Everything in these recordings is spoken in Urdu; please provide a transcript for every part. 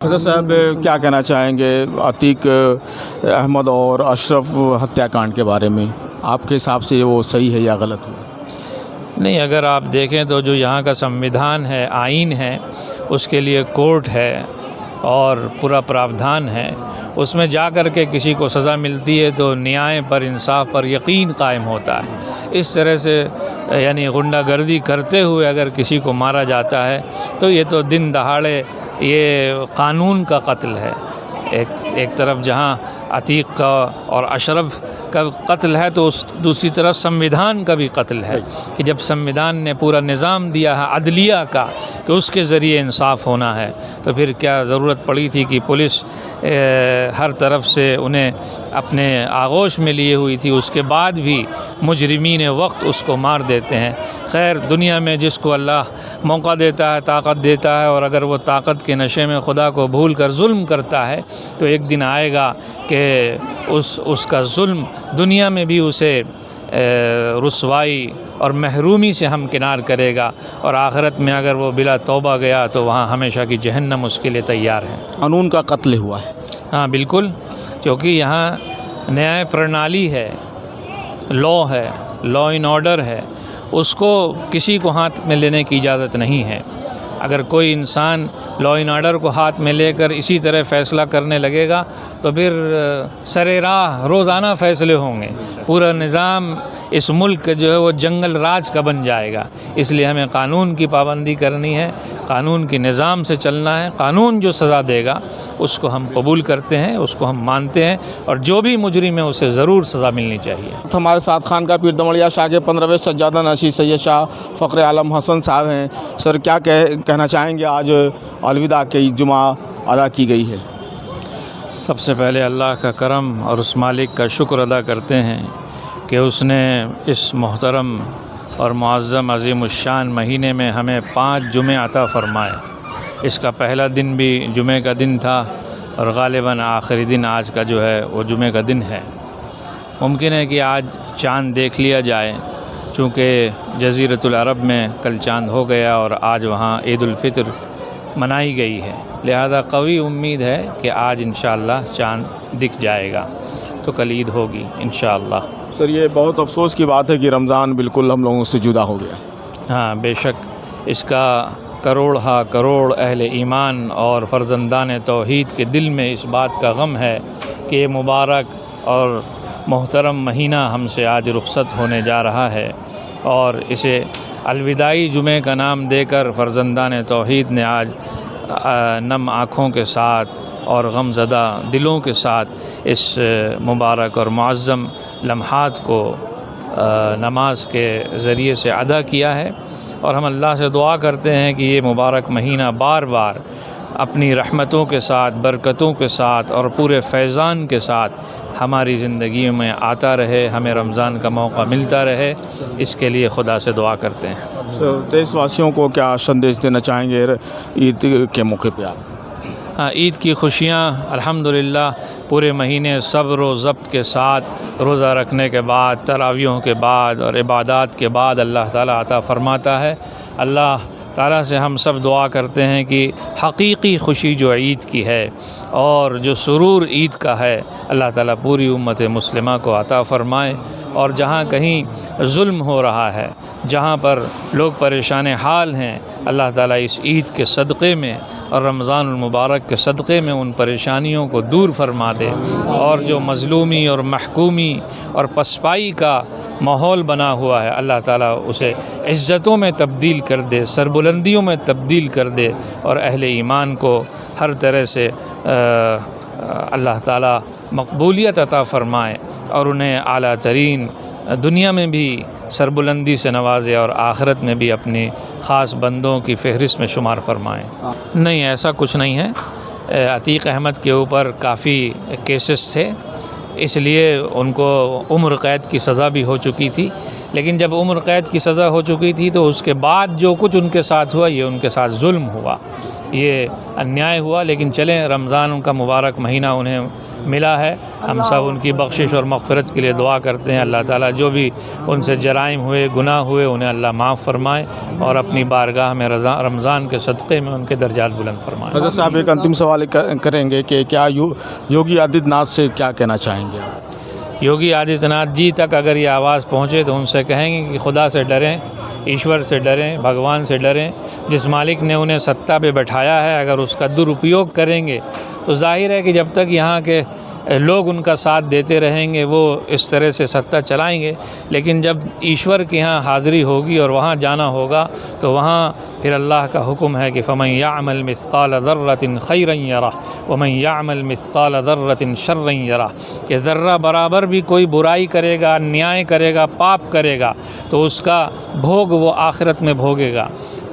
حضرت صاحب کیا کہنا چاہیں گے عتیق احمد اور اشرف ہتیا کانڈ کے بارے میں؟ آپ کے حساب سے وہ صحیح ہے یا غلط ہوا؟ نہیں، اگر آپ دیکھیں تو جو یہاں کا سنویدھان ہے، آئین ہے، اس کے لیے کورٹ ہے اور پورا پراودھان ہے، اس میں جا کر کے کسی کو سزا ملتی ہے تو نیائے پر، انصاف پر یقین قائم ہوتا ہے۔ اس طرح سے یعنی غنڈہ گردی کرتے ہوئے اگر کسی کو مارا جاتا ہے تو یہ تو دن دہاڑے یہ قانون کا قتل ہے۔ ایک طرف جہاں عتیق کا اور اشرف کا قتل ہے تو اس دوسری طرف سنویدھان کا بھی قتل ہے کہ جب سنویدھان نے پورا نظام دیا ہے عدلیہ کا کہ اس کے ذریعے انصاف ہونا ہے، تو پھر کیا ضرورت پڑی تھی کہ پولیس ہر طرف سے انہیں اپنے آغوش میں لیے ہوئی تھی، اس کے بعد بھی مجرمین وقت اس کو مار دیتے ہیں۔ خیر، دنیا میں جس کو اللہ موقع دیتا ہے، طاقت دیتا ہے، اور اگر وہ طاقت کے نشے میں خدا کو بھول کر ظلم کرتا ہے تو ایک دن آئے گا کہ اس کا ظلم دنیا میں بھی اسے رسوائی اور محرومی سے ہمکنار کرے گا، اور آخرت میں اگر وہ بلا توبہ گیا تو وہاں ہمیشہ کی جہنم اس کے لیے تیار ہے۔ قانون کا قتل ہوا ہے۔ ہاں بالکل، کیونکہ یہاں نیائے پرنالی ہے، لا ہے، لا اینڈ آرڈر ہے، اس کو کسی کو ہاتھ میں لینے کی اجازت نہیں ہے۔ اگر کوئی انسان لا اینڈ آرڈر کو ہاتھ میں لے کر اسی طرح فیصلہ کرنے لگے گا تو پھر سرے راہ روزانہ فیصلے ہوں گے، پورا نظام اس ملک جو ہے وہ جنگل راج کا بن جائے گا۔ اس لیے ہمیں قانون کی پابندی کرنی ہے، قانون کے نظام سے چلنا ہے۔ قانون جو سزا دے گا اس کو ہم قبول کرتے ہیں، اس کو ہم مانتے ہیں، اور جو بھی مجرم ہے اسے ضرور سزا ملنی چاہیے۔ ہمارے ساتھ خانقاہ پیر دمڑیا شاہ کے 15ویں سجادہ نشین سید شاہ فخر عالم حسن صاحب ہیں۔ سر، کیا کہنا چاہیں گے؟ آج الوداع کی جمعہ ادا کی گئی ہے۔ سب سے پہلے اللہ کا کرم اور اس مالک کا شکر ادا کرتے ہیں کہ اس نے اس محترم اور معظم عظیم الشان مہینے میں ہمیں 5 جمعے عطا فرمائے۔ اس کا پہلا دن بھی جمعے کا دن تھا، اور غالباً آخری دن آج کا جو ہے وہ جمعے کا دن ہے۔ ممکن ہے کہ آج چاند دیکھ لیا جائے، چونکہ جزیرۃ العرب میں کل چاند ہو گیا اور آج وہاں عید الفطر منائی گئی ہے، لہذا قوی امید ہے کہ آج انشاءاللہ چاند دکھ جائے گا تو کل عید ہوگی انشاءاللہ۔ سر، یہ بہت افسوس کی بات ہے کہ رمضان بالکل ہم لوگوں سے جدا ہو گیا۔ ہاں بے شک، اس کا کروڑ ہا کروڑ اہل ایمان اور فرزندان توحید کے دل میں اس بات کا غم ہے کہ یہ مبارک اور محترم مہینہ ہم سے آج رخصت ہونے جا رہا ہے، اور اسے الوداعی جمعے کا نام دے کر فرزندان توحید نے آج نم آنکھوں کے ساتھ اور غم زدہ دلوں کے ساتھ اس مبارک اور معظم لمحات کو نماز کے ذریعے سے ادا کیا ہے، اور ہم اللہ سے دعا کرتے ہیں کہ یہ مبارک مہینہ بار بار اپنی رحمتوں کے ساتھ، برکتوں کے ساتھ اور پورے فیضان کے ساتھ ہماری زندگیوں میں آتا رہے، ہمیں رمضان کا موقع ملتا رہے، اس کے لیے خدا سے دعا کرتے ہیں۔ سر، دیش واسیوں کو کیا سندیش دینا چاہیں گے عید کے موقع پہ آپ؟ ہاں، عید کی خوشیاں الحمدللہ پورے مہینے صبر و ضبط کے ساتھ روزہ رکھنے کے بعد، تراویحوں کے بعد اور عبادات کے بعد اللہ تعالیٰ عطا فرماتا ہے۔ اللہ تعالیٰ سے ہم سب دعا کرتے ہیں کہ حقیقی خوشی جو عید کی ہے اور جو سرور عید کا ہے، اللہ تعالیٰ پوری امت مسلمہ کو عطا فرمائے، اور جہاں کہیں ظلم ہو رہا ہے، جہاں پر لوگ پریشان حال ہیں، اللہ تعالیٰ اس عید کے صدقے میں اور رمضان المبارک کے صدقے میں ان پریشانیوں کو دور فرما دے، اور جو مظلومی اور محکومی اور پسپائی کا ماحول بنا ہوا ہے، اللہ تعالیٰ اسے عزتوں میں تبدیل کر دے، سربلندیوں میں تبدیل کر دے، اور اہل ایمان کو ہر طرح سے اللہ تعالیٰ مقبولیت عطا فرمائے، اور انہیں اعلیٰ ترین دنیا میں بھی سربلندی سے نوازے اور آخرت میں بھی اپنی خاص بندوں کی فہرست میں شمار فرمائیں۔ نہیں، ایسا کچھ نہیں ہے۔ عتیق احمد کے اوپر کافی کیسز تھے، اس لیے ان کو عمر قید کی سزا بھی ہو چکی تھی، لیکن جب عمر قید کی سزا ہو چکی تھی تو اس کے بعد جو کچھ ان کے ساتھ ہوا یہ ان کے ساتھ ظلم ہوا، یہ انیائے ہوا، لیکن چلیں رمضان کا مبارک مہینہ انہیں ملا ہے، ہم سب ان کی بخشش اور مغفرت کے لیے دعا کرتے ہیں۔ اللہ تعالیٰ جو بھی ان سے جرائم ہوئے، گناہ ہوئے، انہیں اللہ معاف فرمائے اور اپنی بارگاہ میں رمضان کے صدقے میں ان کے درجات بلند فرمائے۔ حضرت صاحب ایک انتم سوال کریں گے کہ کیا یوگی آدتیہ ناتھ سے کیا کہنا چاہیں گے آپ؟ یوگی آدتیہ ناتھ جی تک اگر یہ آواز پہنچے تو ان سے کہیں گے کہ خدا سے ڈریں، ایشور سے ڈریں، بھگوان سے ڈریں۔ جس مالک نے انہیں سطح پہ بٹھایا ہے اگر اس کا درپیوگ کریں گے تو ظاہر ہے کہ جب تک یہاں کے لوگ ان کا ساتھ دیتے رہیں گے وہ اس طرح سے سطح چلائیں گے، لیکن جب ایشور کے ہاں حاضری ہوگی اور وہاں جانا ہوگا تو وہاں پھر اللہ کا حکم ہے کہ فَمَن يَعْمَلْ مِثْقَالَ ذَرَّةٍ خَيْرًا يَرَهُ وَمَن يَعْمَلْ مِثْقَالَ ذَرَّةٍ شَرًّا يَرَهُ، کہ ذرہ برابر بھی کوئی برائی کرے گا، انیائے کرے گا، پاپ کرے گا تو اس کا بھوگ وہ آخرت میں بھوگے گا،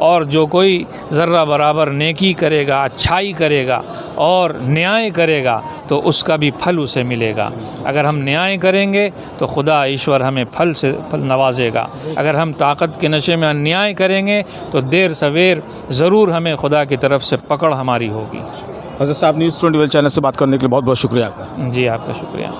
اور جو کوئی ذرہ برابر نیکی کرے گا، اچھائی کرے گا اور نیائے کرے گا تو اس کا بھی پھل اسے ملے گا۔ اگر ہم نیائے کریں گے تو خدا ایشور ہمیں پھل سے پھل نوازے گا، اگر ہم طاقت کے نشے میں انیائے کریں گے تو دیر سویر ضرور ہمیں خدا کی طرف سے پکڑ ہماری ہوگی۔ حضرت صاحب نیوز 21 چینل سے بات کرنے کے لیے بہت بہت شکریہ آپ کا۔ جی آپ کا شکریہ۔